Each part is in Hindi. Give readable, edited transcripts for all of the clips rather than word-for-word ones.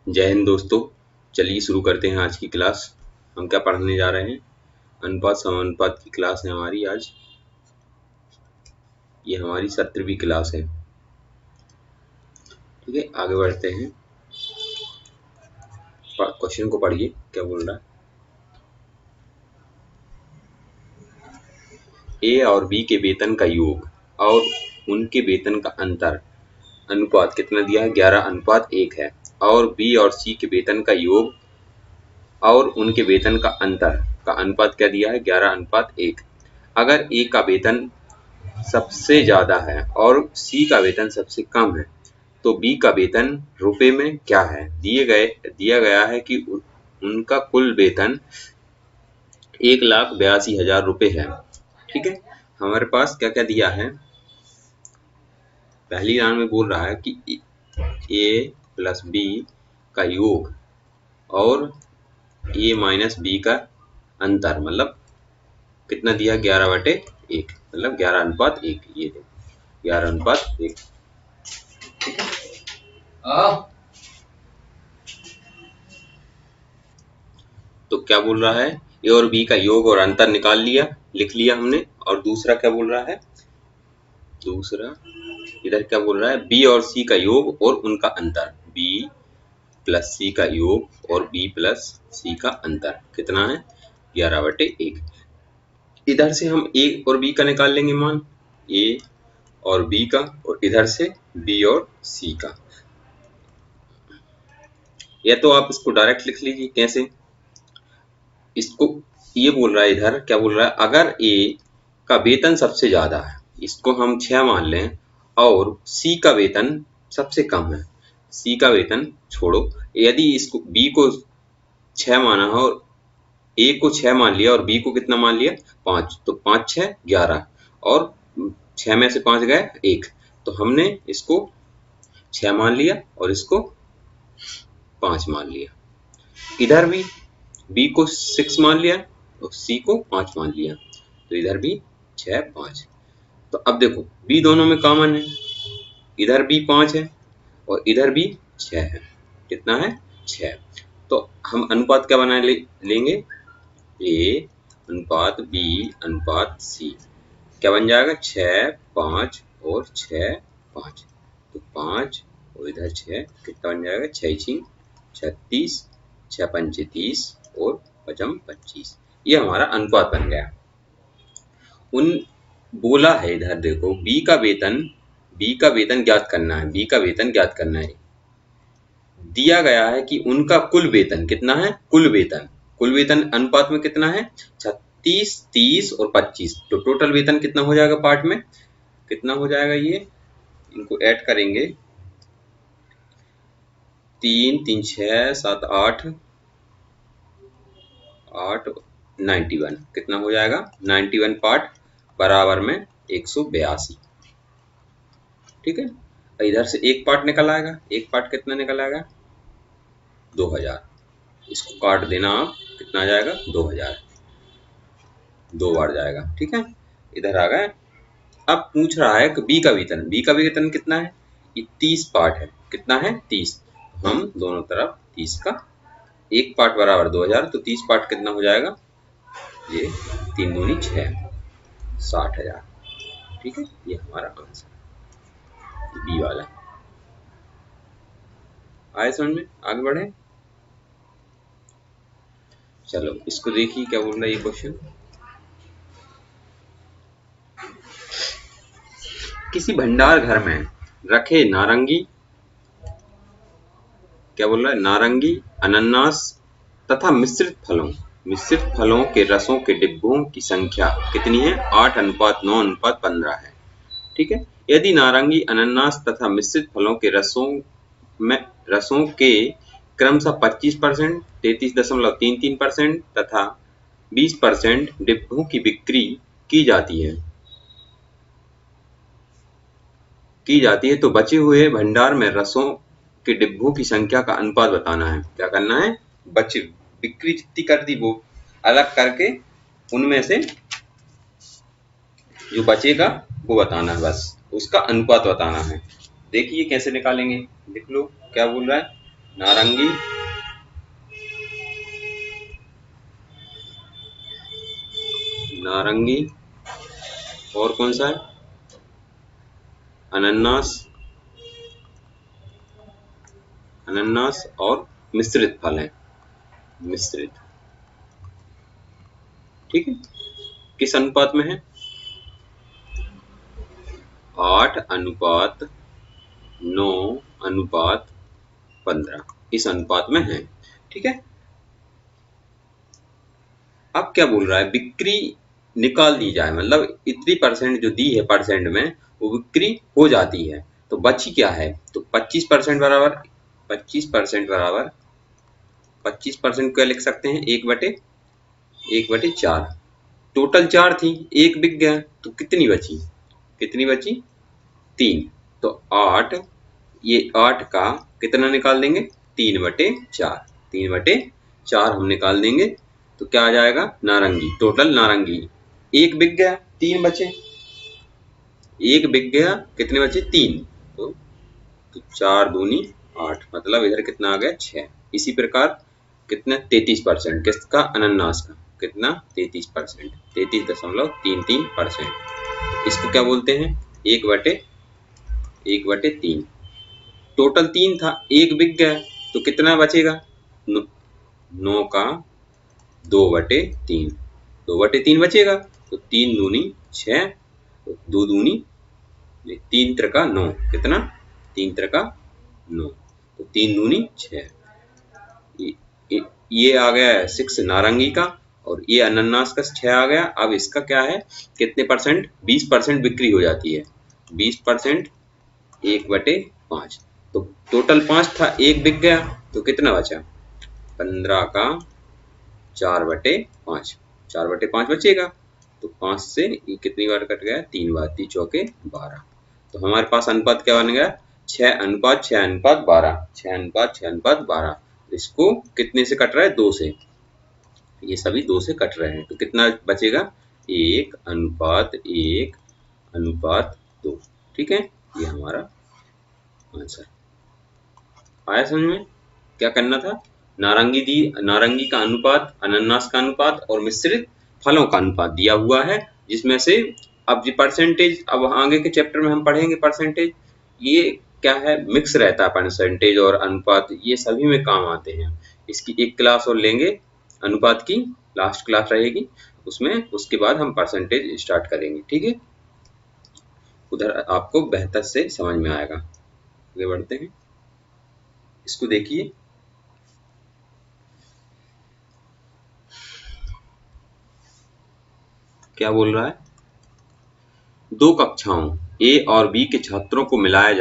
जय हिंद दोस्तों। चलिए शुरू करते हैं आज की क्लास। हम क्या पढ़ने जा रहे हैं? अनुपात समानुपात की क्लास है हमारी आज। ये हमारी 17वीं क्लास है। ठीक है, आगे बढ़ते हैं। क्वेश्चन को पढ़िए, क्या बोल रहा है। ए और बी के वेतन का योग और उनके वेतन का अंतर अनुपात कितना दिया है? 11:1 है। और बी और सी के वेतन का योग और उनके वेतन का अंतर का अनुपात क्या दिया है? 11:1। अगर ए का वेतन सबसे ज्यादा है और सी का वेतन सबसे कम है तो बी का वेतन रुपए में क्या है? दिया गया है कि उनका कुल वेतन 1,82,000 रुपए है। ठीक है, हमारे पास क्या क्या दिया है। पहली लाइन में बोल रहा है कि ए प्लस बी का योग और ए माइनस बी का अंतर मतलब कितना दिया? 11/1 मतलब 11:1। ये 11:1। तो क्या बोल रहा है? ए और बी का योग और अंतर निकाल लिया, लिख लिया हमने। और दूसरा क्या बोल रहा है? दूसरा इधर क्या बोल रहा है? बी और सी का योग और उनका अंतर। बी प्लस सी का योग और बी प्लस सी का अंतर कितना है? 11/1। इधर से हम ए और बी का निकाल लेंगे मान, ए और बी का, और इधर से बी और सी का। या तो आप इसको डायरेक्ट लिख लीजिए। कैसे? इसको ये बोल रहा है, इधर क्या बोल रहा है? अगर ए का वेतन सबसे ज्यादा है, इसको हम 6 मान लें, और सी का वेतन सबसे कम है, सी का वेतन छोड़ो, यदि इसको बी को 6 माना हो और ए को 6 मान लिया और बी को कितना मान लिया? 5, तो 5 6 11 और 6 में से 5 गए 1, तो हमने इसको 6 मान लिया और इसको 5 मान लिया। इधर भी बी को 6 मान लिया और सी को 5 मान लिया, तो इधर भी 6 5। तो अब देखो बी दोनों में कॉमन है, इधर भी 5 है और इधर भी 6 है। कितना है? 6। तो हम अनुपात क्या बना लेंगे? ए अनुपात बी अनुपात सी क्या बन जाएगा? 6 5 और 6 5। तो 5 और इधर 6 कितना बन जाएगा? 6 6 36, 6 5 30 और 5 25। ये हमारा अनुपात बन गया। उन बोला है इधर देखो बी का वेतन ज्ञात करना है। बी का वेतन ज्ञात करना है। दिया गया है कि उनका कुल वेतन कितना है? कुल वेतन अनुपात में कितना है? 36 30 और 25। तो टोटल वेतन कितना हो जाएगा? पार्ट में कितना हो जाएगा? ये इनको ऐड करेंगे, 3 3 6 7 8 8 91। कितना हो जाएगा? 91 पार्ट बराबर में 182। ठीक है, इधर से एक पार्ट निकल आएगा। एक पार्ट कितना निकल आएगा? 2000। इसको काट देना आप, कितना आ जाएगा? 2000। 2 बार जाएगा। ठीक है, इधर आ गए। अब पूछ रहा है कि बी का वेतन कितना है? ये 30 पार्ट है। कितना है? 30। हम दोनों तरफ 30 का एक पार्ट बराबर 2000, तो 30 पार्ट कितना हो जाएगा? ये 3 दूनी 6, 60,000। ठीक है, ये हमारा आंसर बी वाला। आए समझ में? आगे बढ़े। चलो इसको देखिए क्या बोल रहा है ये क्वेश्चन। किसी भंडार घर में रखे नारंगी, क्या बोल रहा है? नारंगी, अनानास तथा मिश्रित फलों के रसों के डिब्बों की संख्या कितनी है? 8:9:15 है। ठीक है, यदि नारंगी, अनानास तथा मिश्रित फलों के रसों के क्रमशः 25%, 33.33% तथा 20% डिब्बों की बिक्री की जाती है तो बचे हुए भंडार में रसों के डिब्बों की संख्या का अनुपात बताना है। क्या करना है? बिक्री जितनी कर दी वो अलग करके उनमें से जो बचेगा वो बताना है, बस उसका अनुपात बताना है। देखिए कैसे निकालेंगे, लिख लो क्या बोल रहा है। नारंगी, नारंगी और कौन सा है, अनानास, अनानास और मिश्रित फल है, मिश्रित। ठीक है, किस अनुपात में है, 8:9:15 इस अनुपात में है। ठीक है, अब क्या बोल रहा है, बिक्री निकाल दी जाए, मतलब इतनी परसेंट जो दी है परसेंट में वो बिक्री हो जाती है, तो बची क्या है, तो 25% बराबर 25% बराबर 25% क्या लिख सकते हैं, 1/4। टोटल 4 थी, एक बिक गया तो कितनी बची, कितनी बची, 3। तो 8, ये 8 का कितना निकाल देंगे, 3/4, 3/4 हम निकाल देंगे तो क्या आ जाएगा, नारंगी, टोटल नारंगी। एक बिक गया, 3 बचे, एक बिक गया, कितने बचे, 3। तो 4 दूनी 8, मतलब इधर कितना आ गया, 6। इसी प्रकार कितना, 33% किसका, अनानास का, कितना, 33%, 33.33%। इसको क्या बोलते हैं, 1/3। टोटल 3 था, एक बिक गया तो कितना बचेगा, 9 का 2/3, 2/3 बचेगा। तो 3 दूनी 6, 2 दूनी 3 त्रिका 9, कितना, 3 त्रिका 9, तो 3 दूनी 6। ये आ गया 6 नारंगी का, और ये अनानास का 6 आ गया। अब इसका क्या है, कितने परसेंट, 20% बिक्री हो जाती है, 20%, 1/5। तो टोटल 5 था, एक बिक गया तो कितना बचा, 15 का 4/5, 4/5 बचेगा। तो 5 से ये कितनी बार कट गया, 3 बार, 3 चौके 12। तो हमारे पास अनुपात क्या बन गया, 6:6:12, 6:6:12। इसको कितने से कट रहा है, 2 से, ये सभी 2 से कट रहे हैं, तो कितना बचेगा, 1:1:2। ठीक है, ये हमारा आंसर आया समझ में। क्या करना था, नारंगी का अनुपात, अनानास का अनुपात और मिश्रित फलों का अनुपात दिया हुआ है, जिसमें से अब ये परसेंटेज, अब आगे के चैप्टर में हम पढ़ेंगे परसेंटेज, ये क्या है, मिक्स रहता है परसेंटेज और अनुपात, ये सभी में काम आते हैं। इसकी एक क्लास और लेंगे, अनुपात की लास्ट क्लास रहेगी उसमें, उसके बाद हम परसेंटेज स्टार्ट करेंगे। ठीक है, उधर आपको बेहतर से समझ में आएगा। आगे बढ़ते हैं, इसको देखिए, क्या बोल रहा है, 2 कक्षाओं ए और बी के छात्रों को मिलाया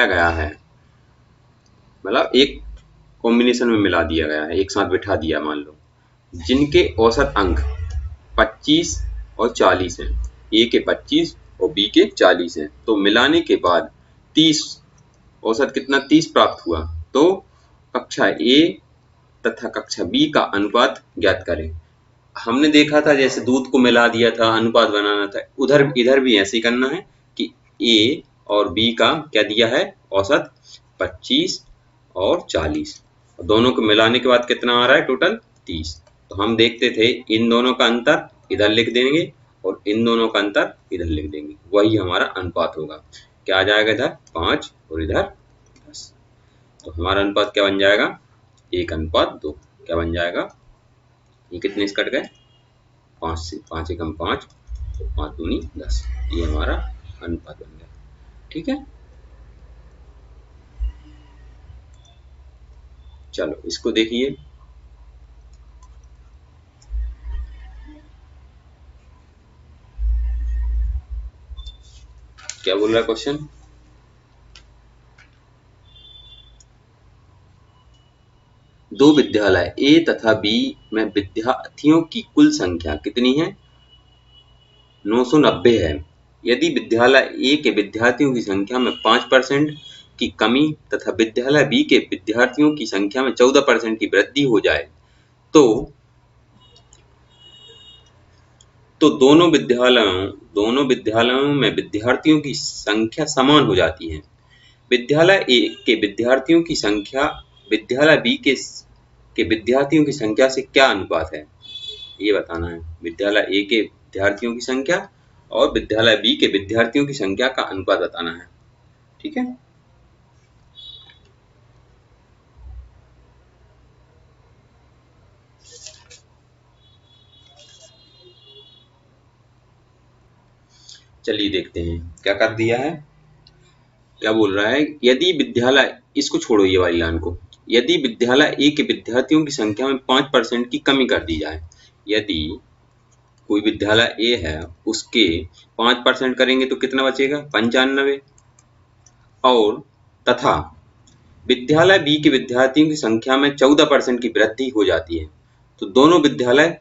गया है, मतलब एक कॉम्बिनेशन में मिला दिया गया है, एक साथ बिठा दिया मान लो, जिनके औसत अंक 25 और 40 हैं, ए के 25 और बी के 40 हैं। तो मिलाने के बाद 30, औसत कितना, 30 प्राप्त हुआ। तो कक्षा ए तथा कक्षा बी का अनुपात ज्ञात करें। हमने देखा था जैसे दूध को मिला दिया था, अनुपात बनाना था, उधर इधर भी ऐसे ही करना है कि ए और बी का क्या दिया है, औसत 25 और 40, दोनों को मिलाने के बाद कितना आ रहा है, टोटल 30। तो हम देखते थे इन दोनों का अंतर इधर लिख देंगे और इन दोनों का अंतर इधर लिख देंगे, वही हमारा अनुपात होगा। क्या आ जाएगा, इधर 5 और इधर 10। तो हमारा अनुपात क्या बन जाएगा, 1:2। क्या बन जाएगा, ये कितने से कट गए, 5 से, 5 एकम 5, तो 5 दूनी 10, ये हमारा अनुपात बन गया। ठीक है, चलो इसको देखिए, क्या बोल रहा है क्वेश्चन, दो विद्यालय ए तथा बी में विद्यार्थियों की कुल संख्या कितनी है, 990 है। यदि विद्यालय ए के विद्यार्थियों की संख्या में 5% की कमी तथा विद्यालय बी के विद्यार्थियों की संख्या में 14% की वृद्धि हो जाए तो दोनों विद्यालयों में विद्यार्थियों की संख्या समान हो जाती है। विद्यालय ए के विद्यार्थियों की संख्या विद्यालय बी के विद्यार्थियों की संख्या से क्या अनुपात है, ये बताना है। विद्यालय ए के विद्यार्थियों की संख्या और विद्यालय बी के विद्यार्थियों की संख्या का अनुपात बताना है। ठीक है, चलिए देखते हैं क्या कर दिया है। क्या बोल रहा है, यदि विद्यालय, इसको छोड़ो ये वाली लाइन को, यदि विद्यालय ए के विद्यार्थियों की संख्या में 5% की कमी कर दी जाए, यदि कोई विद्यालय ए है उसके 5% करेंगे तो कितना बचेगा, 95। और तथा विद्यालय बी के विद्यार्थियों की संख्या में 14% की वृद्धि हो जाती है, तो दोनों विद्यालय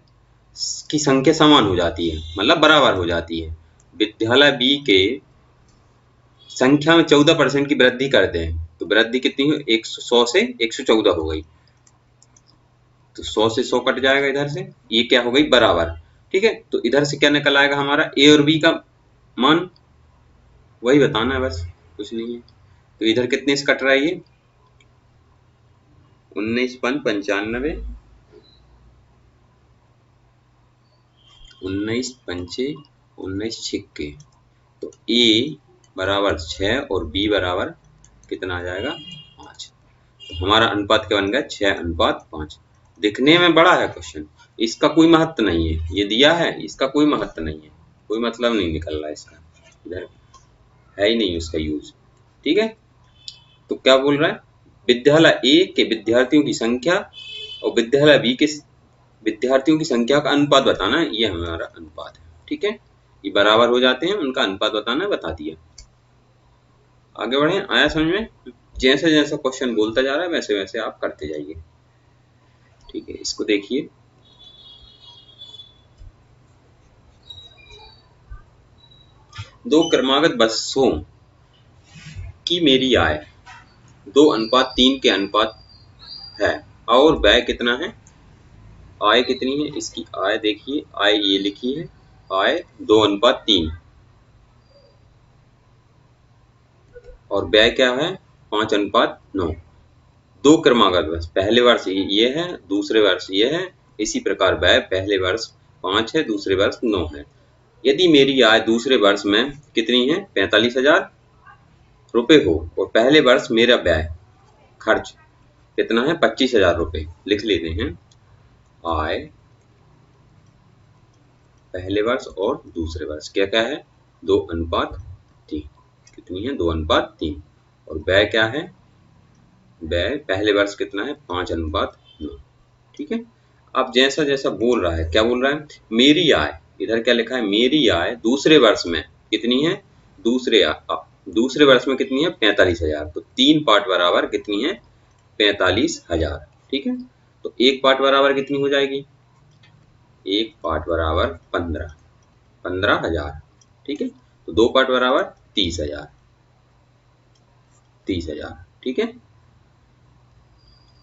की संख्या समान हो जाती है, मतलब बराबर हो जाती है। विद्यालय बी के संख्या में 14% की वृद्धि करते हैं तो वृद्धि कितनी हुई, 100 से 114 हो गई, तो 100 से 100 कट जाएगा इधर से, ये क्या हो गई, बराबर। ठीक है, तो इधर से क्या निकल आएगा हमारा, ए और बी का मान, वही बताना है बस, कुछ नहीं है। तो इधर कितने से कट रहा है ये, 19 पन 95, 19 पंचे 19 छिक्के, तो ए बराबर 6 और बी बराबर कितना आ जाएगा, 5। तो हमारा अनुपात क्या बन गया, 6:5। दिखने में बड़ा है क्वेश्चन, इसका कोई महत्व नहीं है, ये दिया है इसका कोई महत्व नहीं है, कोई मतलब नहीं निकल रहा है इसका, इधर है ही नहीं उसका यूज। ठीक है, तो क्या बोल रहा है, विद्यालय ए के विद्यार्थियों की संख्या और विद्यालय बी के विद्यार्थियों की संख्या का अनुपात बताना है, ये हमारा अनुपात है। ठीक है, ये बराबर हो जाते हैं, उनका अनुपात बताना है, बता दिया। आगे बढ़े, आया समझ में, जैसे जैसा क्वेश्चन बोलता जा रहा है वैसे वैसे आप करते जाइए। ठीक है, इसको देखिए, दो क्रमागत बसों की मेरी आय 2:3 के अनुपात है और व्यय कितना है, आय कितनी है, इसकी आय देखिए, आय ये लिखी है, आय 2:3 और व्यय क्या है, 5:9। दो क्रमागत वर्ष, पहले वर्ष ये है, दूसरे वर्ष ये है, इसी प्रकार व्यय पहले वर्ष 5 है, दूसरे वर्ष 9 है। यदि मेरी आय दूसरे वर्ष में कितनी है, 45,000 रुपये हो और पहले वर्ष मेरा व्यय खर्च कितना है, 25,000 रुपये, लिख लेते हैं। आय पहले वर्ष और दूसरे वर्ष क्या क्या है, 2:3, कितनी है, 2:3। और व्यय क्या है, व्यय पहले वर्ष कितना है, 5:9। ठीक है, अब जैसा जैसा बोल रहा है, क्या बोल रहा है, मेरी आय, इधर क्या लिखा है, मेरी आय दूसरे वर्ष में कितनी है, दूसरे वर्ष में कितनी है, 45,000। तो 3 पार्ट बराबर कितनी है, 45,000। ठीक है, तो एक पार्ट बराबर कितनी हो जाएगी, एक पार्ट बराबर 15,000। ठीक है, तो दो पार्ट बराबर 30,000, 30,000। ठीक है,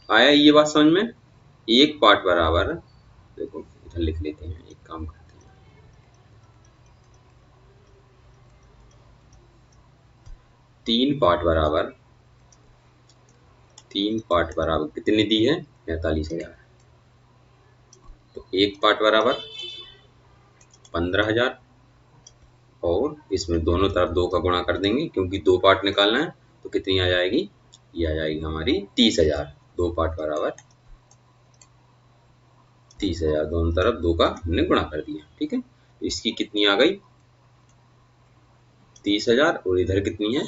आया ये बात समझ में, एक पार्ट बराबर, देखो इधर लिख लेते हैं, एक काम करते हैं, 3 पार्ट बराबर, 3 पार्ट बराबर कितनी दी है, 45,000। तो एक पार्ट बराबर 15,000 और इसमें दोनों तरफ 2 का गुणा कर देंगे क्योंकि 2 पार्ट निकालना है, तो कितनी आ जाएगी, ये आ जाएगी हमारी 30,000। 2 पार्ट बराबर 30,000, दोनों तरफ 2 का हमने गुणा कर दिया। ठीक है, तो इसकी कितनी आ गई, 30,000 और इधर कितनी है,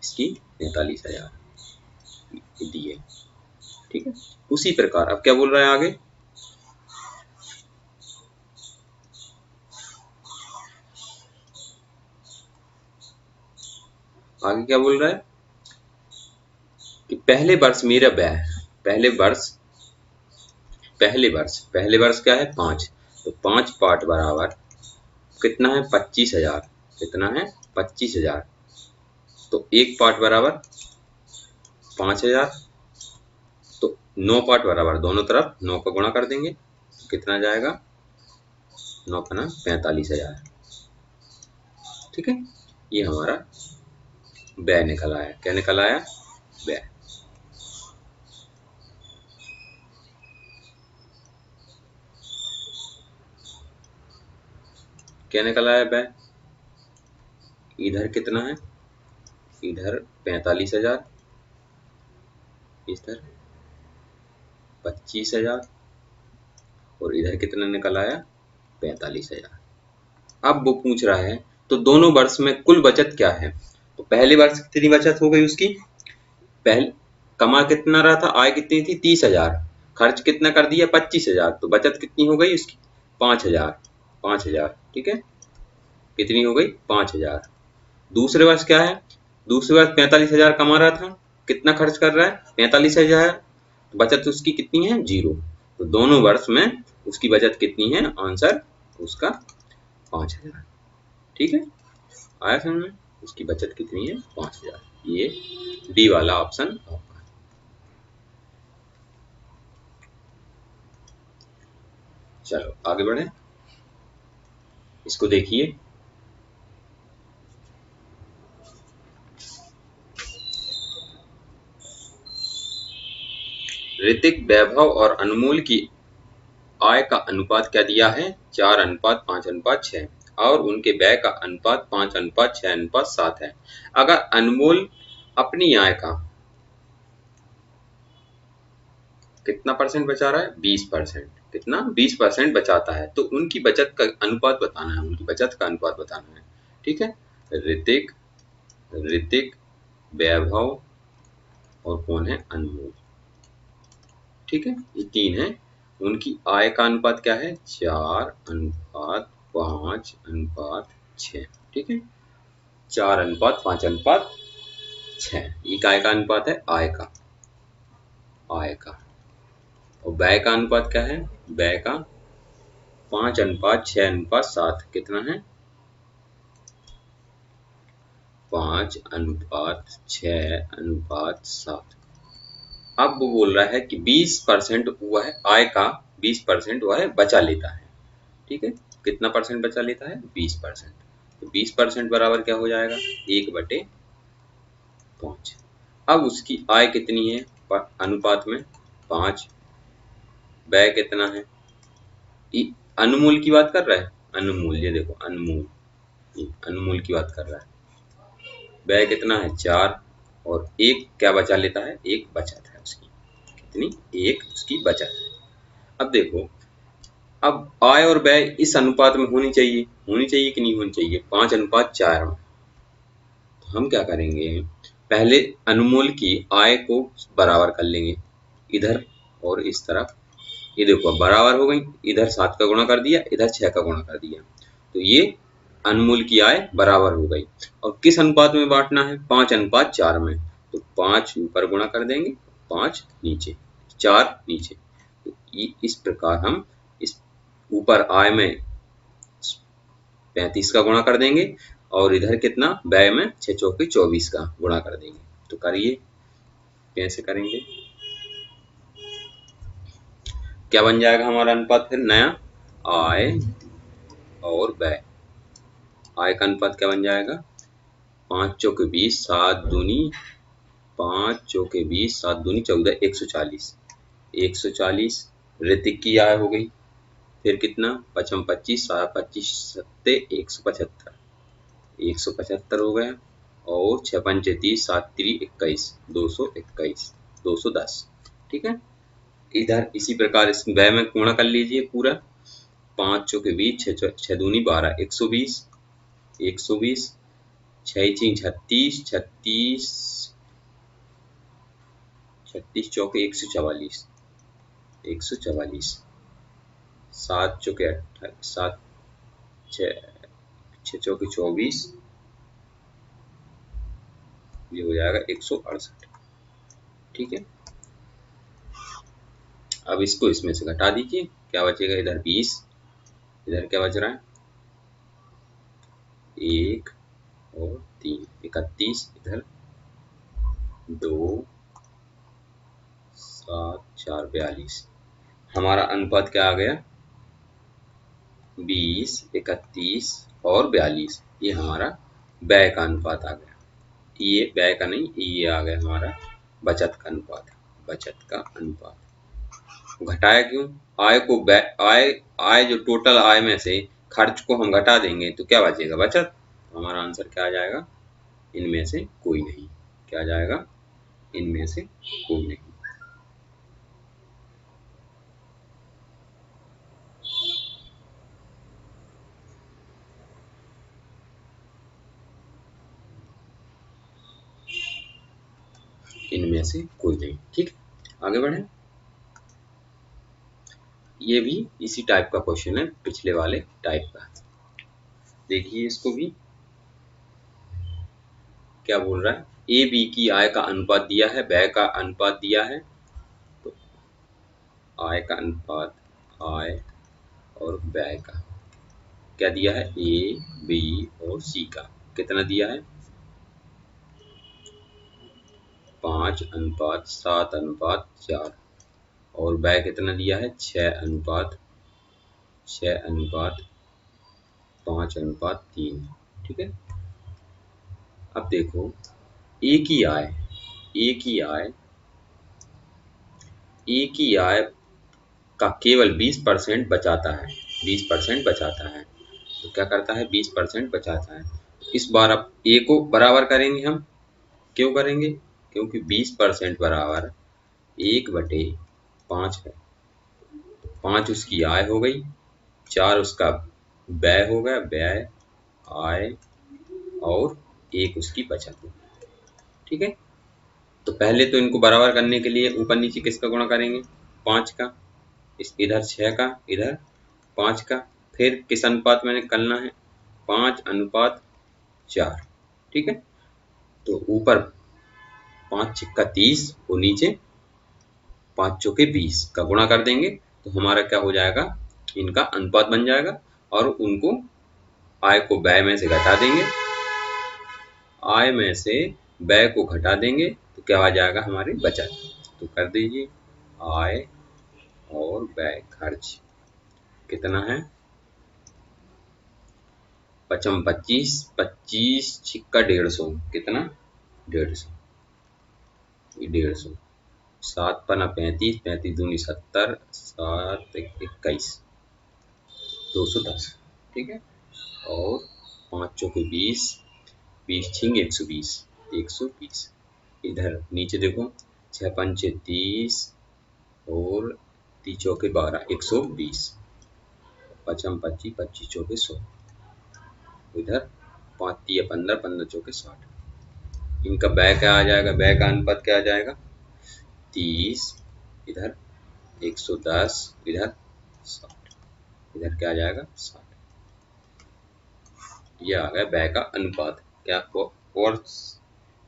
इसकी 45,000 दी है। ठीक है, उसी प्रकार अब क्या बोल रहा है आगे, आगे क्या बोल रहा है कि पहले वर्ष मेरा व्यय, पहले वर्ष क्या है, 5, तो 5 पार्ट बराबर कितना है, 25,000, कितना है, 25,000। तो एक पार्ट बराबर 5,000, तो 9 पार्ट बराबर दोनों तरफ 9 का गुणा कर देंगे, तो कितना जाएगा, 9 का 45,000। ठीक है, ये हमारा व्यय निकल आया। क्या निकल आया? व्यय। क्या निकल आया? व्यय। इधर कितना है? इधर 45,000, इधर 25,000 और इधर कितना निकल आया? 45,000। अब वो पूछ रहा है तो दोनों वर्ष में कुल बचत क्या है? तो पहले वर्ष कितनी बचत हो गई उसकी? पहले कमा कितना रहा था? आय कितनी थी? 30,000। खर्च कितना कर दिया? 25,000। तो बचत कितनी हो गई उसकी? 5,000। 5,000, ठीक है। कितनी हो गई? 5,000। दूसरे वर्ष क्या है? दूसरे वर्ष 45,000 कमा रहा था, कितना खर्च कर रहा है? 45,000। बचत उसकी कितनी है? 0। तो दोनों वर्ष में उसकी बचत कितनी है? आंसर उसका 5,000। ठीक है, आया समझ में? उसकी बचत कितनी है? 5,000। ये डी वाला ऑप्शन आपका। चलो आगे बढ़े, इसको देखिए। ऋतिक, वैभव और अनमोल की आय का अनुपात क्या दिया है? 4:5:6 और उनके व्यय का अनुपात 5:6:7 है। अगर अनमोल अपनी आय का कितना परसेंट बचा रहा है? 20%। कितना? 20% बचाता है। तो उनकी बचत का अनुपात बताना है, उनकी बचत का अनुपात बताना है। ठीक है, ऋतिक, ऋतिक, वैभव और कौन है? अनमोल। ठीक है, ये 3 है। उनकी आय का अनुपात क्या है? 4:5:6। ठीक है, 4:5:6। ये काय का अनुपात है? आय का। आय का। और व्यय का अनुपात क्या है? व्यय का 5:6:7। कितना है? 5:6:7। अब वो बोल रहा है कि 20% हुआ है आय का, 20% हुआ है बचा लेता है। ठीक है, कितना परसेंट बचा लेता है? 20%। तो 20% बराबर क्या हो जाएगा? 1/5। अब उसकी आय कितनी है अनुपात में? 5। व्यय कितना है? अनमोल की बात कर रहा है। अनमोल, ये देखो अनमोल, ये अनमोल की बात कर रहा है। व्यय कितना है? 4 और 1 क्या बचा लेता है? 1 बचत है उसकी। कितनी? 1 उसकी बचत है। अब देखो, अब आय और व्यय इस अनुपात में होनी चाहिए, होनी चाहिए कि नहीं होनी चाहिए? 5:4 में। तो हम क्या करेंगे? पहले अनमोल की आय को बराबर कर लेंगे, इधर और इस तरफ। ये देखो अब बराबर हो गई, इधर 7 का गुणा कर दिया, इधर 6 का गुणा कर दिया। तो ये अनमोल की आय बराबर हो गई। और किस अनुपात में बांटना है? 5:4 में। तो 5 ऊपर गुणा कर देंगे, 5 नीचे, 4 नीचे। तो इस प्रकार हम इस ऊपर आय में 35 का गुणा कर देंगे और इधर कितना? व्यय में 6 चौके 24 का गुणा कर देंगे। तो करिए, कैसे करेंगे? क्या बन जाएगा हमारा अनुपात फिर नया? आय और व्यय। आय का अनुपात क्या बन जाएगा? 5 चौके 20, 7 दूनी 5 चौके 20, 7 दूनी 14, 140। 140 ऋतिक की आय हो गई। फिर कितना? 5 25, 7 25 सत्ते 175। 175 हो गया। और 6 पंचे 30, 7 3 21, 221, 210। ठीक है, इधर इसी प्रकार इस व्यय में गुणा कर लीजिए पूरा। 5 चौके 20, 6 दूनी 12, 120, 120, 6 छीं 36, 36, 36 चौके 144, 144, 7 चौके 28, 7 6 चौके 24, ये हो जाएगा 168। ठीक है, अब इसको इसमें से घटा दीजिए, क्या बचेगा? इधर 20, इधर क्या बच रहा है? 1 और 3, 31, इधर 2, 7 4 42। हमारा अनुपात क्या आ गया? 20, 31 और 42। ये हमारा व्यय का अनुपात आ गया। ये व्यय का नहीं, ये आ गया हमारा बचत का अनुपात। बचत का अनुपात घटाया क्यों? आय को आय जो टोटल आय में से खर्च को हम घटा देंगे तो क्या बचेगा? बचत। हमारा आंसर क्या आ जाएगा? इनमें से कोई नहीं। क्या आ जाएगा? इनमें से कोई नहीं। इनमें से कोई नहीं। ठीक, आगे बढ़े। ये भी इसी टाइप का क्वेश्चन है, पिछले वाले टाइप का। देखिए इसको भी क्या बोल रहा है। ए बी की आय का अनुपात दिया है, व्यय का अनुपात दिया है। तो आय का अनुपात, आय और व्यय का क्या दिया है? ए बी और सी का कितना दिया है? 5:7:4। और व्यय कितना दिया है? 6:5:3। ठीक है। अब देखो, ए की आय, ए की आय, ए की आय का केवल 20% बचाता है। 20% बचाता है। तो क्या करता है? 20% बचाता है। इस बार अब ए को बराबर करेंगे हम। क्यों करेंगे? क्योंकि 20% बराबर 1/5 है। 5 उसकी आय हो गई, 4 उसका व्यय हो गया, व्यय, आय और 1 उसकी बचत हो गई। ठीक है। तो पहले तो इनको बराबर करने के लिए ऊपर नीचे किसका गुणा करेंगे? 5 का, इधर 6 का, इधर 5 का। फिर किस अनुपात में करना है? 5:4। ठीक है। तो ऊपर 5 छक्का 30 और नीचे 5 चौके 20 का गुणा कर देंगे तो हमारा क्या हो जाएगा? इनका अनुपात बन जाएगा। और उनको आय को व्यय में से घटा देंगे, आय में से व्यय को घटा देंगे तो क्या आ जाएगा? हमारी बचत। तो कर दीजिए, आय और व्यय खर्च कितना है? 5 25, 25 छिक्का 150, कितना? 150, 150। 7×5 = 35, 35 दूनी 70, 7 21, 210। ठीक है। और 5 चौके 20, 20 छिंग 120, 120। इधर नीचे देखो, 6 पंचे 30 और 30 चौके 12, 120। 5 25, 25 चौके 100। इधर 5 तिया 15, 15 चौके 60। इनका व्यय क्या आ जाएगा? व्यय का अनुपात क्या आ जाएगा? 30, इधर 110, इधर 60। इधर क्या आ जाएगा? 60। यह आ गया व्यय का अनुपात। क्या आपको और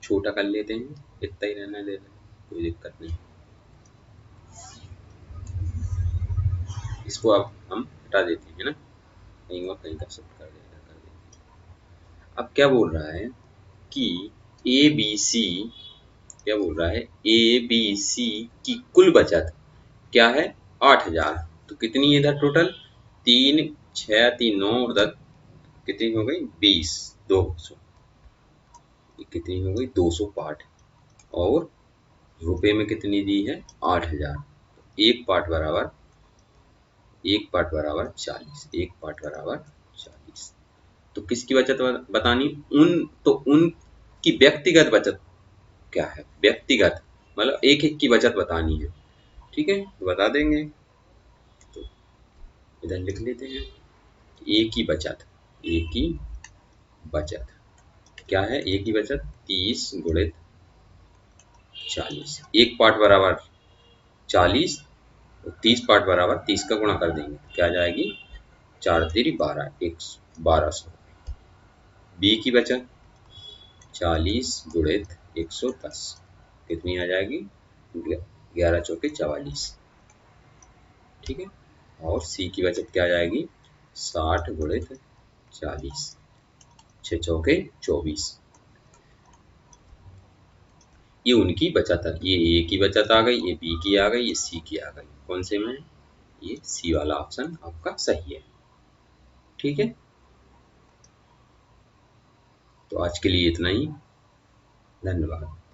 छोटा कर लेते हैं? इतना ही रहने देते हैं, कोई दिक्कत नहीं। इसको अब हम हटा देते हैं ना, कहीं और कहीं का शिफ्ट कर देते हैं। अब क्या बोल रहा है कि ए बी सी, क्या बोल रहा है? ए बी सी की कुल बचत क्या है? 8000। तो कितनी है इधर टोटल? 3 6 3 9 और 10, कितनी हो गई? 20, 200। कितनी हो गई? 200 पार्ट। और रुपए में कितनी दी है? 8000। एक पार्ट बराबर, एक पार्ट बराबर 40, एक पार्ट बराबर 40। तो किसकी बचत बतानी? उन की व्यक्तिगत बचत क्या है? व्यक्तिगत मतलब एक एक की बचत बतानी है। ठीक है, तो बता देंगे। तो इधर लिख लेते हैं, ए की बचत, ए की बचत क्या है? ए की बचत 30 गुणित 40। एक पार्ट बराबर 40 और 30 पार्ट बराबर 30 का गुणा कर देंगे क्या आ जाएगी? 4 तिरी 12, 1200। बी की बचत 40 गुणित 110, कितनी आ जाएगी? 11 चौके 44। ठीक है। और सी की बचत क्या आ जाएगी? 60 गुणित 40, 6 चौके 24। ये उनकी बचत है। ये ए की बचत आ गई, ये बी की आ गई, ये सी की आ गई। कौन से में? ये सी वाला ऑप्शन आपका सही है। ठीक है। तो आज के लिए इतना ही। धन्यवाद।